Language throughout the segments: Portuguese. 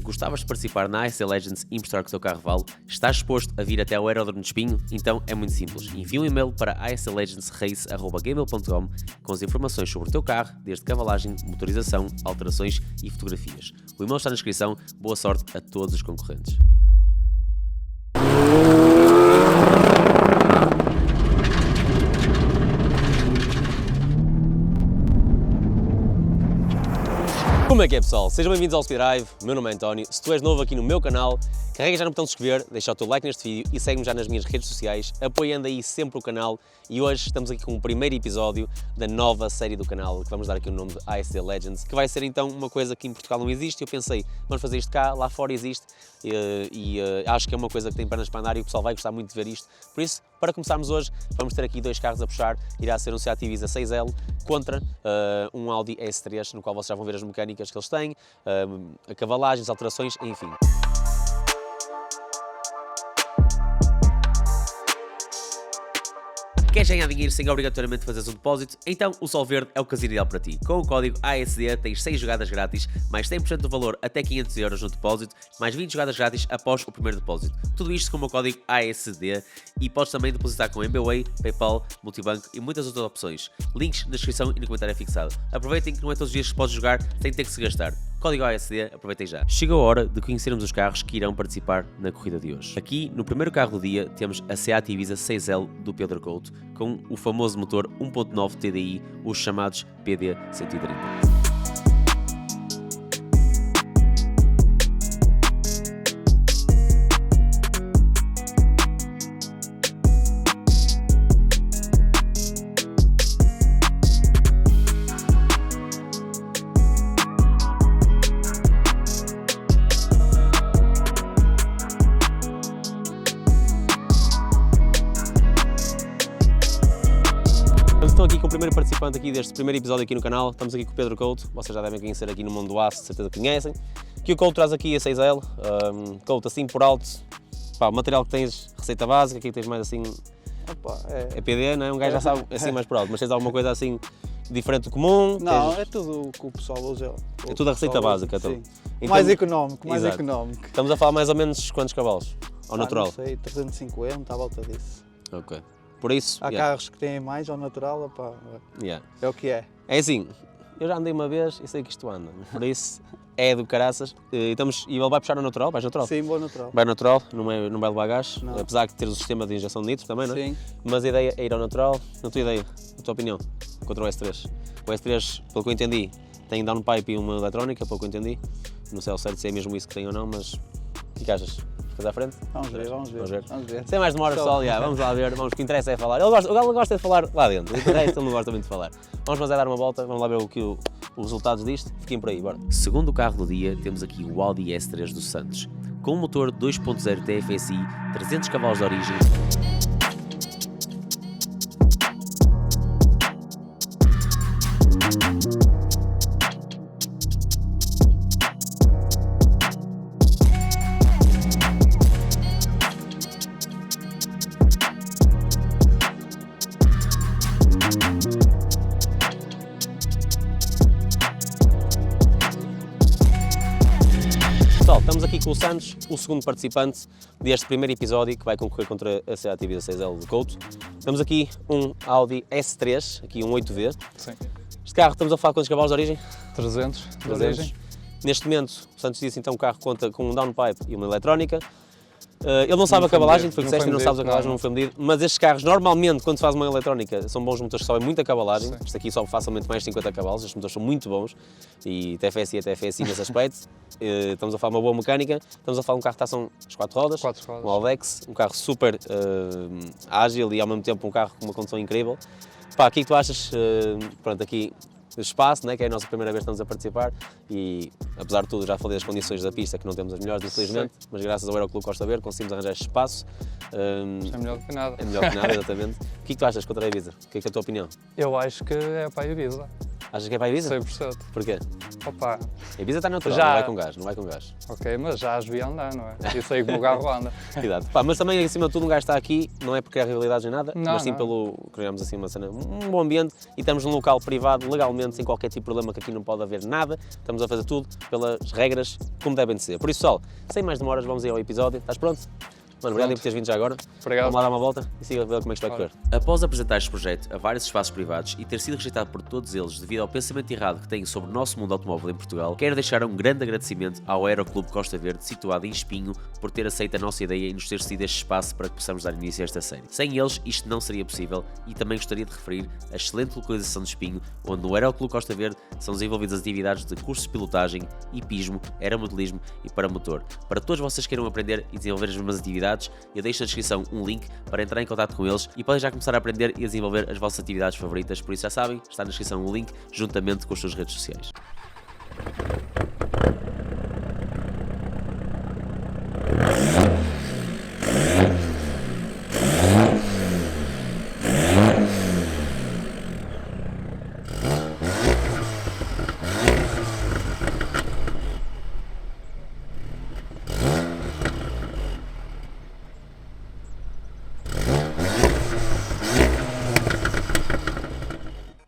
Gostavas de participar na ASD Legends e mostrar que o teu carro vale? Estás disposto a vir até ao aeródromo de Espinho? Então é muito simples. Envia um e-mail para asdlegendsrace@gmail.com com as informações sobre o teu carro, desde cavalagem, motorização, alterações e fotografias. O e-mail está na descrição. Boa sorte a todos os concorrentes. Como é que é, pessoal? Sejam bem-vindos ao Speed Drive, o meu nome é António. Se tu és novo aqui no meu canal, carrega já no botão de inscrever, deixa o teu like neste vídeo e segue-me já nas minhas redes sociais, apoiando aí sempre o canal. E hoje estamos aqui com o primeiro episódio da nova série do canal, que vamos dar aqui o nome de ASD Legends, que vai ser então uma coisa que em Portugal não existe. Eu pensei, vamos fazer isto cá, lá fora existe, e acho que é uma coisa que tem pernas para andar e o pessoal vai gostar muito de ver isto. Por isso, para começarmos hoje, vamos ter aqui dois carros a puxar. Irá ser um Seat Ibiza 6L contra um Audi S3, no qual vocês já vão ver as mecânicas que eles têm, a cavalagem, as alterações, enfim. Queres ganhar dinheiro sem obrigatoriamente fazeres um depósito? Então o Sol Verde é o casino ideal para ti. Com o código ASD tens 6 jogadas grátis, mais 100% do valor até 500 € no depósito, mais 20 jogadas grátis após o primeiro depósito. Tudo isto com o meu código ASD e podes também depositar com MBWay, PayPal, Multibanco e muitas outras opções. Links na descrição e no comentário fixado. Aproveitem que não é todos os dias que podes jogar sem ter que se gastar. Código ASD, aproveitem já. Chegou a hora de conhecermos os carros que irão participar na corrida de hoje. Aqui, no primeiro carro do dia, temos a Seat Ibiza 6L do Pedro Couto, com o famoso motor 1.9 TDI, os chamados PD130. Estou aqui com o primeiro participante aqui deste primeiro episódio aqui no canal. Estamos aqui com o Pedro Couto, vocês já devem conhecer aqui no mundo do aço, de certeza que conhecem. Aqui o Couto traz aqui a 6L, Couto assim por alto, pá, o material que tens, receita básica, aqui tens mais assim, Opa, é PD, não é? Um gajo já sabe assim mais por alto, mas tens alguma coisa assim diferente do comum? Não, tens... é tudo o que o pessoal usa. É tudo a receita básica, então. Sim. Então, Mais económico, mais exato. económico. Estamos a falar mais ou menos quantos cavalos? Ao natural? Não sei, 350, à volta disso. Ok. Por isso, Há carros que têm mais ao natural, opa, é o que é. É assim, eu já andei uma vez e sei que isto anda, por isso é do caraças. E ele vai puxar ao natural? Vais natural? Sim, bom natural. Vai natural, não vai levar gás, Não. apesar de teres o sistema de injeção de nitro também, não é? Sim. Mas a ideia é ir ao natural. Na tua ideia, na tua opinião, contra o S3. O S3, pelo que eu entendi, tem downpipe e uma eletrónica, pelo que eu entendi. Não sei ao certo se é mesmo isso que tem ou não, mas o que achas? Ficas à frente? Vamos ver. Sem mais demora, pessoal, vamos lá ver, o que interessa é falar. Ele gosta de falar lá dentro, o que interessa ele não gosta muito de falar. Vamos mas é dar uma volta, vamos lá ver os resultados disto, fiquem por aí, bora. Segundo o carro do dia, temos aqui o Audi S3 do Santos, com um motor 2.0 TFSI, 300 cavalos de origem. Pessoal, estamos aqui com o Santos, o segundo participante deste primeiro episódio que vai concorrer contra a Seat Ibiza 6L do Couto. Temos aqui um Audi S3, aqui um 8V. Sim. Este carro, estamos a falar quantos cavalos de origem? 300 de origem. Neste momento, o Santos disse então que o carro conta com um downpipe e uma eletrónica. Ele não sabe a cavalagem, foi o que disseste, não sabes a cavalagem, não foi medido, mas estes carros normalmente quando se faz uma eletrónica são bons motores que sobem muita cavalagem. Sim. Este aqui sobe facilmente mais de 50 cavalos, estes motores são muito bons e TFSI nesse aspecto. Estamos a falar de uma boa mecânica, estamos a falar de um carro que está são as 4 rodas, um Alvex, um carro super ágil e ao mesmo tempo um carro com uma condução incrível. Pá, o que é que tu achas? Pronto, aqui espaço, né, que é a nossa primeira vez que estamos a participar e, apesar de tudo, já falei das condições da pista, que não temos as melhores, infelizmente, mas graças ao Aeroclube Costa Verde conseguimos arranjar este espaço. É melhor do que nada. É melhor que nada, exatamente. O que é que tu achas contra a Ibiza? O que é a tua opinião? Eu acho que é para a Ibiza. Achas que é para a Ibiza? 100%. Porquê? Opa, A Ibiza está neutral, Já. não vai com gás. ok, mas já as vi andar, não é? Eu sei como o carro anda. Cuidado. Pá, mas também, acima de tudo, um gajo está aqui, não é por criar rivalidades nem nada, Não, mas sim não. pelo, criamos assim uma cena, um bom ambiente e estamos num local privado, legalmente, sem qualquer tipo de problema, que aqui não pode haver nada, estamos a fazer tudo pelas regras como devem de ser. Por isso, pessoal, sem mais demoras, vamos aí ao episódio. Estás pronto? Mano, obrigado por teres vindo já agora. Obrigado. Vamos lá dar uma volta e siga a ver como é que isto vai correr. Após apresentar este projeto a vários espaços privados e ter sido rejeitado por todos eles devido ao pensamento errado que têm sobre o nosso mundo automóvel em Portugal, quero deixar um grande agradecimento ao Aeroclube Costa Verde, situado em Espinho, por ter aceito a nossa ideia e nos ter cedido este espaço para que possamos dar início a esta série. Sem eles, isto não seria possível e também gostaria de referir a excelente localização de Espinho, onde no Aeroclube Costa Verde são desenvolvidas atividades de cursos de pilotagem, hipismo, aeromodelismo e paramotor. Para todos vocês que queiram aprender e desenvolver as mesmas atividades, eu deixo na descrição um link para entrar em contato com eles e podem já começar a aprender e a desenvolver as vossas atividades favoritas, por isso já sabem, está na descrição o link juntamente com as suas redes sociais.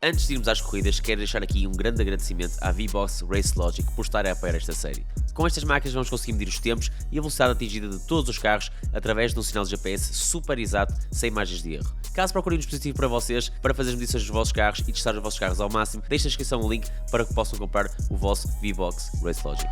Antes de irmos às corridas, quero deixar aqui um grande agradecimento à V-Box Race Logic por estar a apoiar esta série. Com estas máquinas vamos conseguir medir os tempos e a velocidade atingida de todos os carros através de um sinal de GPS super exato, sem margens de erro. Caso procurem um dispositivo para vocês, para fazer as medições dos vossos carros e testar os vossos carros ao máximo, deixe na descrição o link para que possam comprar o vosso V-Box Race Logic.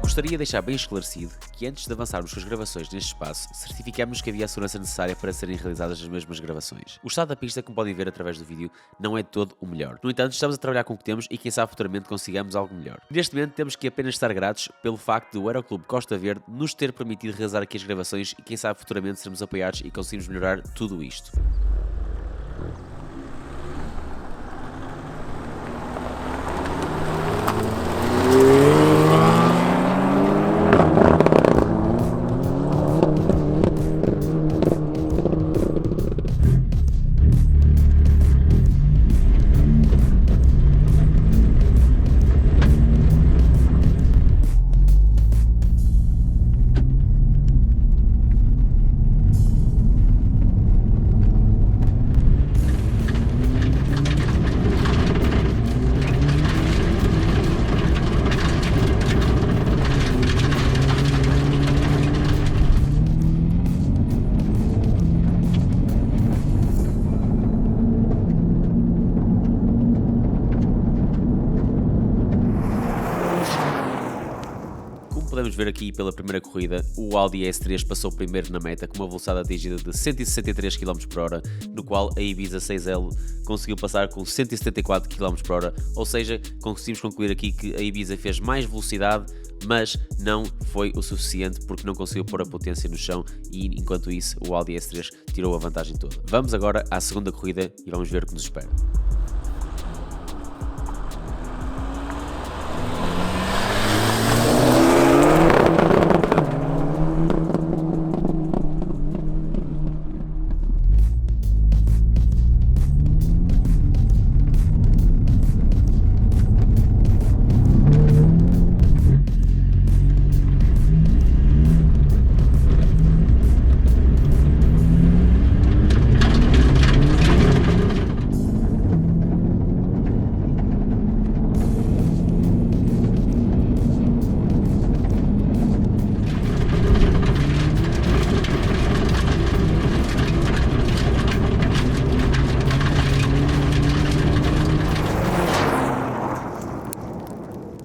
Gostaria de deixar bem esclarecido que antes de avançarmos com as gravações neste espaço, certificamos que havia a segurança necessária para serem realizadas as mesmas gravações. O estado da pista, como podem ver através do vídeo, não é de todo o melhor. No entanto, estamos a trabalhar com o que temos e quem sabe futuramente consigamos algo melhor. Neste momento temos que apenas estar gratos pelo facto do Aeroclube Costa Verde nos ter permitido realizar aqui as gravações e quem sabe futuramente sermos apoiados e conseguimos melhorar tudo isto. Podemos ver aqui pela primeira corrida, o Audi S3 passou primeiro na meta com uma velocidade atingida de 163 km/h, no qual a Ibiza 6L conseguiu passar com 174 km/h, ou seja, conseguimos concluir aqui que a Ibiza fez mais velocidade, mas não foi o suficiente porque não conseguiu pôr a potência no chão e enquanto isso o Audi S3 tirou a vantagem toda. Vamos agora à segunda corrida e vamos ver o que nos espera.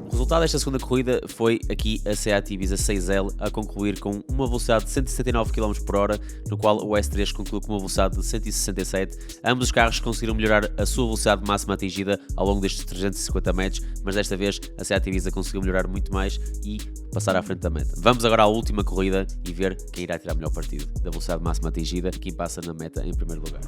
O resultado desta segunda corrida foi aqui a Seat Ibiza 6L a concluir com uma velocidade de 169 km/h, no qual o S3 concluiu com uma velocidade de 167. Ambos os carros conseguiram melhorar a sua velocidade máxima atingida ao longo destes 350 metros, mas desta vez a Seat Ibiza conseguiu melhorar muito mais e passar à frente da meta. Vamos agora à última corrida e ver quem irá tirar melhor partido da velocidade máxima atingida e quem passa na meta em primeiro lugar.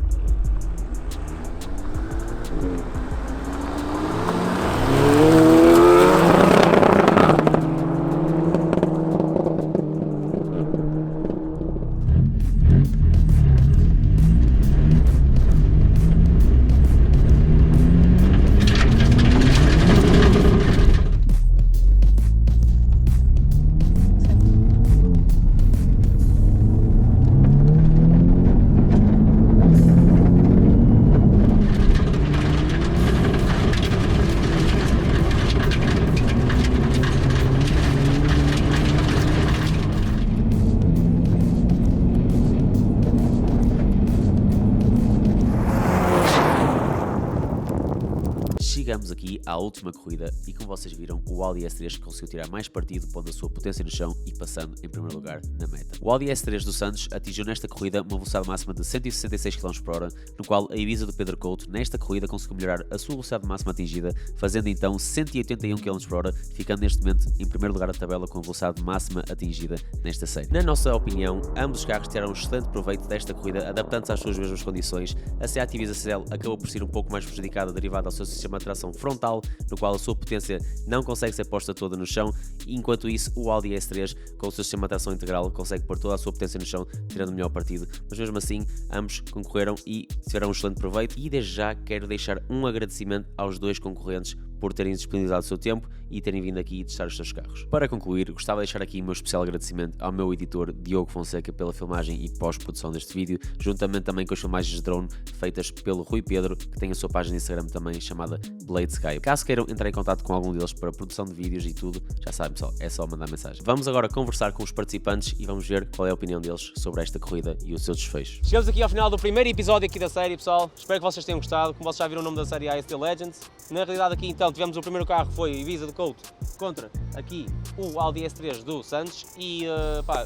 chegamos aqui à última corrida e como vocês viram, o Audi S3 conseguiu tirar mais partido, pondo a sua potência no chão e passando em primeiro lugar na meta. O Audi S3 dos Santos atingiu nesta corrida uma velocidade máxima de 166 km/h, no qual a Ibiza do Pedro Couto nesta corrida conseguiu melhorar a sua velocidade máxima atingida, fazendo então 181 km/h, ficando neste momento em primeiro lugar da tabela com a velocidade máxima atingida nesta série. Na nossa opinião, ambos os carros tiraram um excelente proveito desta corrida, adaptando-se às suas mesmas condições. A Seat Ibiza CL acabou por ser um pouco mais prejudicada derivada ao seu sistema de tração frontal, no qual a sua potência não consegue ser posta toda no chão, e enquanto isso o Audi S3 com o seu sistema de tração integral consegue pôr toda a sua potência no chão, tirando o melhor partido, mas mesmo assim ambos concorreram e tiveram um excelente proveito, e desde já quero deixar um agradecimento aos dois concorrentes por terem disponibilizado o seu tempo e terem vindo aqui testar os seus carros. Para concluir, gostava de deixar aqui o meu especial agradecimento ao meu editor Diogo Fonseca pela filmagem e pós-produção deste vídeo, juntamente também com as filmagens de drone feitas pelo Rui Pedro, que tem a sua página de Instagram também chamada Blade Sky. Caso queiram entrar em contato com algum deles para a produção de vídeos e tudo, já sabem pessoal, é só mandar mensagem. Vamos agora conversar com os participantes e vamos ver qual é a opinião deles sobre esta corrida e o seu desfecho. Chegamos aqui ao final do primeiro episódio aqui da série, pessoal. Espero que vocês tenham gostado. Como vocês já viram o nome da série, ASD Legends. Na realidade aqui então tivemos o primeiro carro, foi o Ibiza do Couto contra aqui o Audi S3 do Santos e pá,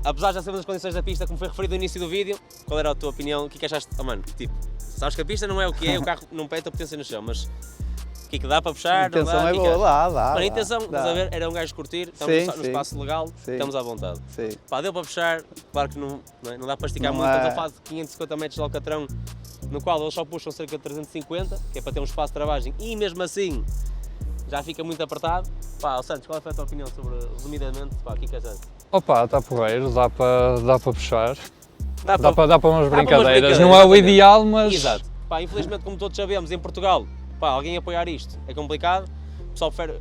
apesar de já sabermos as condições da pista, como foi referido no início do vídeo, qual era a tua opinião? O que achaste? Oh mano, tipo, sabes que a pista não é o que é, o carro não pede a potência no chão, mas o que é que dá para puxar? A intenção não dá? é boa, dá. Mano, a intenção, estás a ver, era um gajo curtir, estamos no espaço legal, sim. Estamos à vontade. Sim. Pá, deu para puxar, claro que não dá para esticar Não muito, é. estamos a fase de 550 metros de Alcatrão, no qual eles só puxam cerca de 350, que é para ter um espaço de travagem, e mesmo assim já fica muito apertado. Pá, Santos, qual é a tua opinião sobre, resumidamente, pá, o que é que achas? Opa, está porreiro, dá para puxar. Dá Dá para umas umas brincadeiras. Não é o exatamente. ideal, mas Exato. Pá, infelizmente, como todos sabemos, em Portugal, pá, alguém apoiar isto é complicado. O pessoal falam...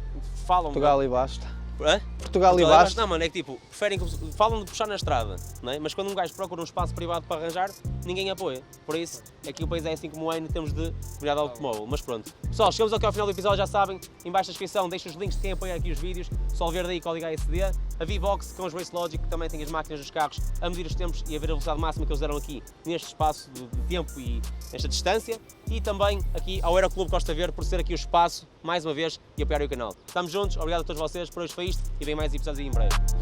Portugal e basta. Hã? Portugal e basta. Não, mano, é que tipo, falam de puxar na estrada, não é? Mas quando um gajo procura um espaço privado para arranjar, ninguém apoia. Por isso, aqui o país é assim como é em termos de comunidade automóvel. Mas pronto. Pessoal, chegamos aqui ao final do episódio, já sabem, em baixo da descrição deixo os links de quem apoiar aqui os vídeos, só ver daí código ASD, a V-Box com os Race Logic, que também tem as máquinas dos carros a medir os tempos e a ver a velocidade máxima que eles deram aqui neste espaço de tempo e nesta distância, e também aqui ao Aeroclube Costa Verde por ser aqui o espaço, mais uma vez, e apoiarem o canal. Estamos juntos, obrigado a todos vocês, por hoje foi isto e vem mais episódios aí em breve.